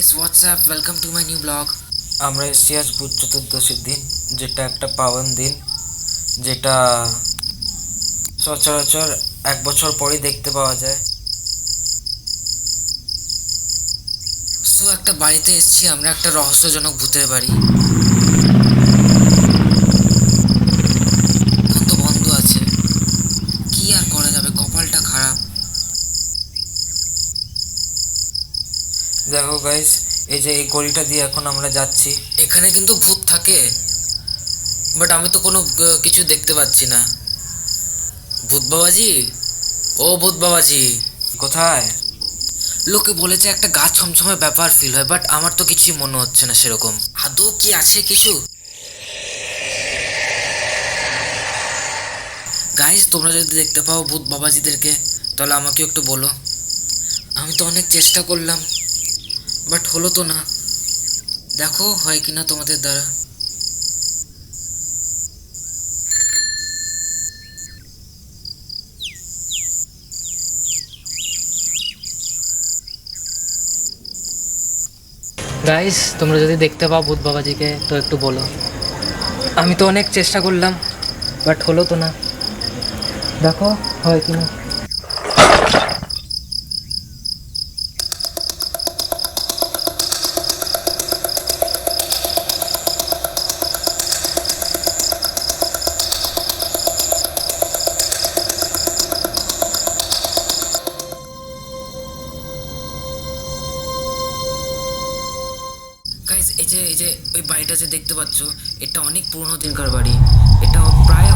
Guys WhatsApp welcome to my new blog. আমরা এসেছি আজ ভূত চতুর্দশীর দিন, যেটা একটা পাওন দিন, যেটা সচরাচর এক বছর পরই দেখতে পাওয়া যায়। সো একটা বাড়িতে এসেছি আমরা, একটা রহস্যজনক ভূতের বাড়ি। এখন তো বন্ধ আছে, কি আর করা যাবে, কপালটা খারাপ। দেখো গাইস, এই যে এই গলিটা দিয়ে এখন আমরা যাচ্ছি, এখানে কিন্তু ভূত থাকে, বাট আমি তো কোনো কিছু দেখতে পাচ্ছি না। ভূত বাবাজি, ও ভূত বাবাজি কোথায়? লোকে বলেছে একটা গা ছমছমে ব্যাপার ফিল হয়, বাট আমার তো কিছুই মনে হচ্ছে না সেরকম। আদৌ কি আছে কিছু? গাইস তোমরা যদি দেখতে পাও ভূত বাবাজিদেরকে, তাহলে আমাকেও একটু বলো। আমি তো অনেক চেষ্টা করলাম, বাট হলো তো না। দেখো হয় কিনা তোমাদের দ্বারা। গাইস তোমরা যদি দেখতে পাও ভূত বাবাজিকে তো একটু বলো। আমি তো অনেক চেষ্টা করলাম, বাট হলো তো না। দেখো হয় কিনা। গাইস এই যে ওই বাড়িটা যে দেখতে পাচ্ছ, এটা অনেক পুরনো দিনকার বাড়ি। এটা প্রায়